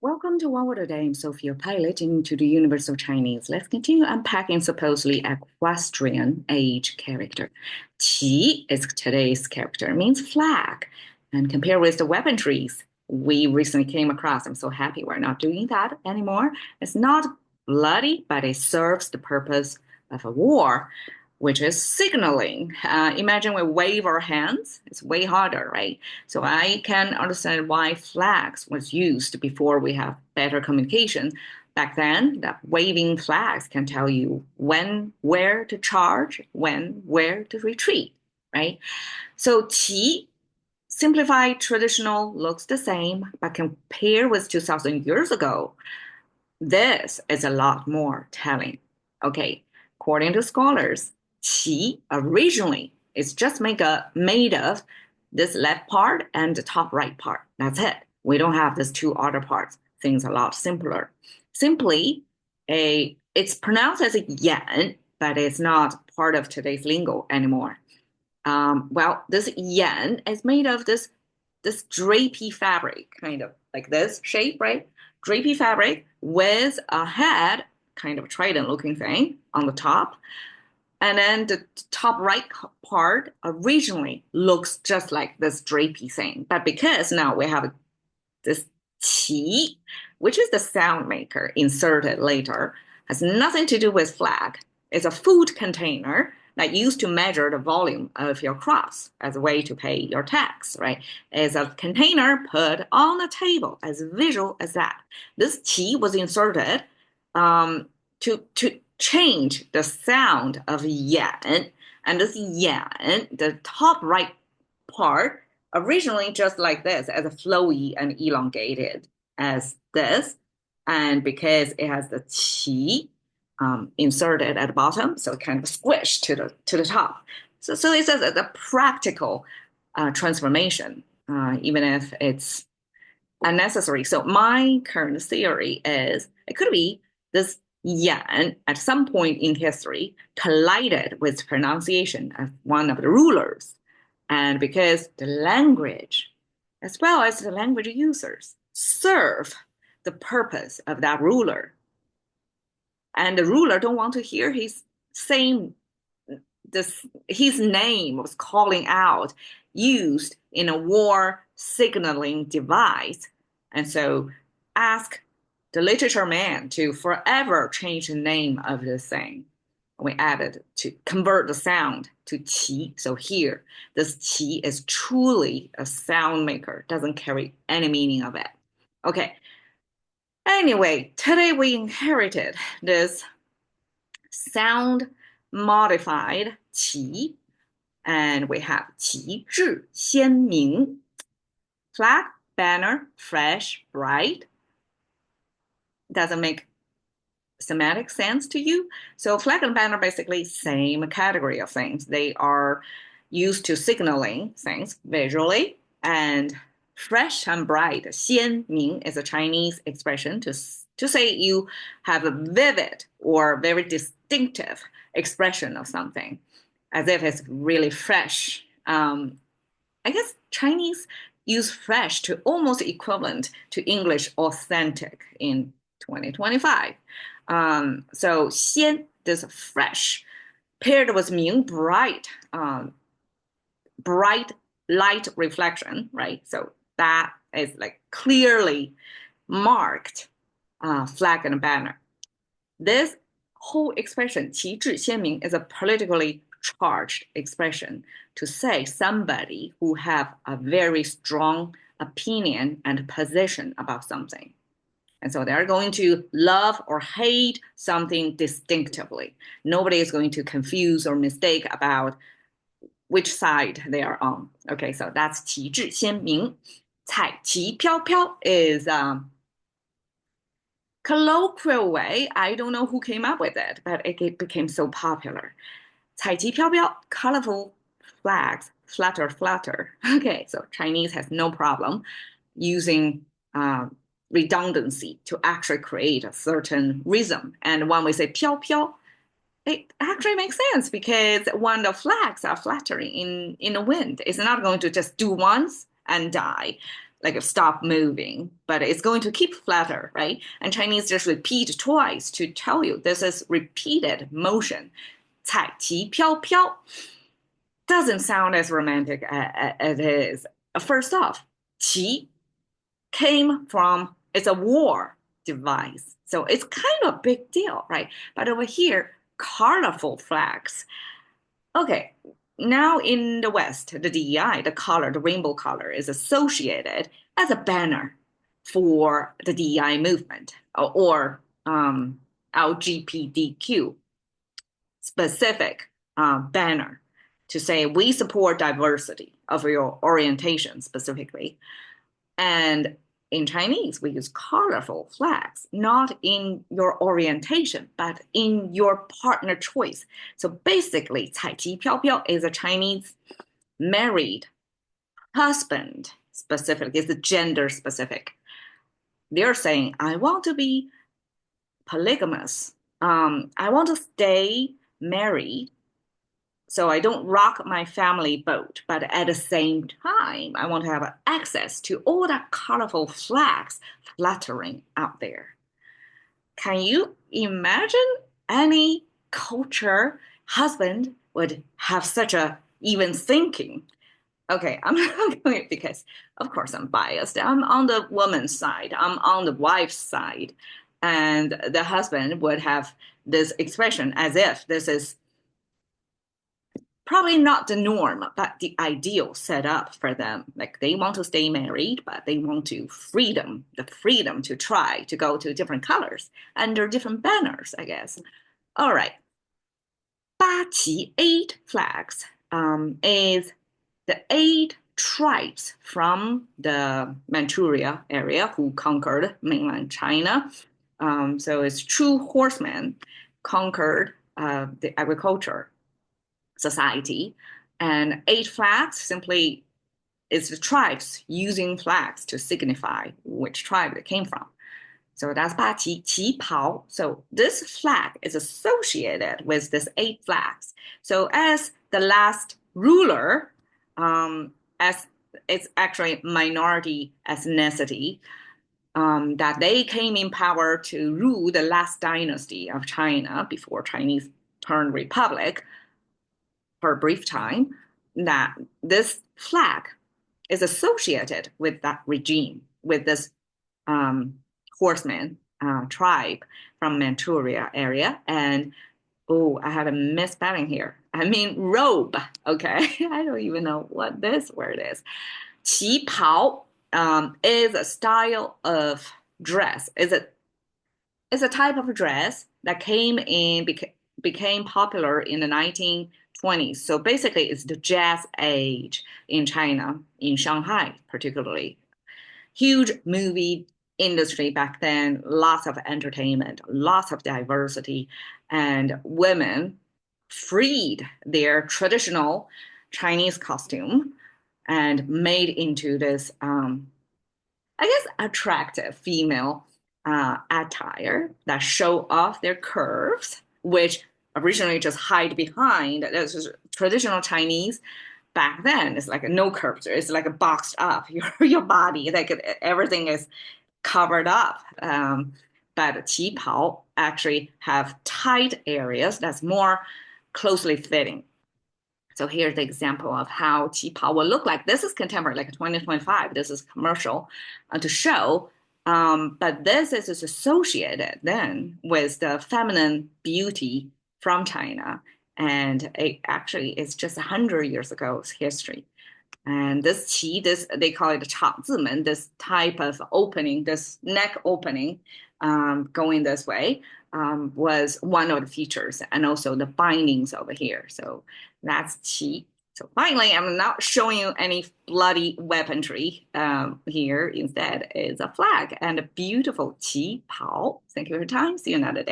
Welcome to OWAD Today. I'm Sophia, pilot into the universe of Chinese. Let's continue unpacking supposedly equestrian age character. Qi is today's character, means flag. And compared with the weaponries we recently came across, I'm so happy we're not doing that anymore. It's not bloody, but it serves the purpose of a war, which is signaling. Imagine we wave our hands. It's way harder, right? So I can understand why flags was used before we have better communication. Back then, that waving flags can tell you when, where to charge, when, where to retreat, right? So qi, simplified traditional, looks the same, but compared with 2000 years ago, this is a lot more telling. Okay, according to scholars, qi originally is just made of this left part and the top right part. That's it. We don't have these two other parts. Things are a lot simpler. Simply, it's pronounced as a yan, but it's not part of today's lingo anymore. Well, this yan is made of this drapey fabric, kind of like this shape, right? Drapey fabric with a head, kind of trident looking thing on the top. And then the top right part originally looks just like this drapey thing. But because now we have this qi, which is the sound maker inserted later, has nothing to do with flag. It's a food container that used to measure the volume of your crops as a way to pay your tax, right? It's a container put on the table, as visual as that. This qi was inserted to change the sound of yan, and this yan, the top right part, originally just like this, as a flowy and elongated as this, and because it has the qi inserted at the bottom, so it kind of squished to the top. So it's a practical transformation, even if it's unnecessary. So my current theory is it could be this yan at some point in history collided with pronunciation of one of the rulers. And because the language, as well as the language users, serve the purpose of that ruler, and the ruler don't want to hear his same his name was calling out used in a war signaling device, and so ask the literature man to forever change the name of this thing. We added to convert the sound to qi. So here, this qi is truly a sound maker, doesn't carry any meaning of it. Okay. Anyway, today we inherited this sound modified qi, and we have 旗帜鲜明, flag, banner, fresh, bright. Doesn't make semantic sense to you? So flag and banner basically same category of things. They are used to signaling things visually, and fresh and bright, 鲜明 is a Chinese expression to say you have a vivid or very distinctive expression of something, as if it's really fresh. I guess Chinese use fresh to almost equivalent to English authentic in 2025. So 鲜, this fresh, paired with 明, bright, bright light reflection, right? So that is like clearly marked flag and banner. This whole expression, 旗帜鲜明, is a politically charged expression to say somebody who have a very strong opinion and position about something. And so they're going to love or hate something distinctively. Nobody is going to confuse or mistake about which side they are on. Okay, so that's 旗帜鲜明. 彩旗飘飘 is colloquial way. I don't know who came up with it, but it became so popular. 彩旗飘飘, colorful flags, flutter, flutter. Okay, so Chinese has no problem using redundancy to actually create a certain rhythm. And when we say 飘飘, it actually makes sense because when the flags are fluttering in the wind, it's not going to just do once and die. like stop moving, but it's going to keep flatter, right? And Chinese just repeat twice to tell you this is repeated motion. 彩旗飘飘 doesn't sound as romantic as it is. First off, qi came from, it's a war device. So it's kind of a big deal, right? But over here, colorful flags. Okay, now in the West, the DEI, the color, the rainbow color is associated as a banner for the DEI movement or LGBTQ specific banner to say we support diversity of your orientation specifically. And in Chinese, we use colorful flags, not in your orientation, but in your partner choice. So basically, 彩旗飘飘 is a Chinese married husband specific, it's gender specific. They're saying, I want to be polygamous. I want to stay married so I don't rock my family boat, but at the same time, I want to have access to all the colorful flags fluttering out there. Can you imagine any culture husband would have such a even thinking? Okay, I'm not going because of course I'm biased. I'm on the woman's side. I'm on the wife's side. And the husband would have this expression as if this is probably not the norm, but the ideal setup for them. Like they want to stay married, but they want to freedom, the freedom to try to go to different colors under different banners, I guess. All right. 八旗 eight flags is the eight tribes from the Manchuria area who conquered mainland China. So it's true horsemen conquered the agriculture society. And eight flags simply is the tribes using flags to signify which tribe they came from. So that's 八旗 qi pao. So this flag is associated with this eight flags. So as the last ruler, as it's actually minority ethnicity, that they came in power to rule the last dynasty of China before Chinese turned republic for a brief time, that this flag is associated with that regime, with this horseman tribe from Manchuria area. And oh, I had a misspelling here. I mean robe. Okay, I don't even know what this word is. 旗袍 is a style of dress. It's a type of dress that became popular in the 1920s. So basically, it's the jazz age in China, in Shanghai particularly. Huge movie industry back then, lots of entertainment, lots of diversity, and women freed their traditional Chinese costume and made into this, I guess, attractive female attire that show off their curves, which originally just hide behind. This is traditional Chinese back then. It's like no curves. It's like a boxed up your body. Like everything is covered up. But qipao actually have tight areas that's more closely fitting. So here's the example of how qipao will look like. This is contemporary, like 2025. This is commercial to show. But this is associated then with the feminine beauty from China. And it actually is just 100 years ago's history. And this qi, this they call it 长字门, this type of opening, this neck opening going this way was one of the features, and also the bindings over here. So that's qi. So finally, I'm not showing you any bloody weaponry here. Instead, it's a flag and a beautiful qi pao. Thank you for your time. See you another day.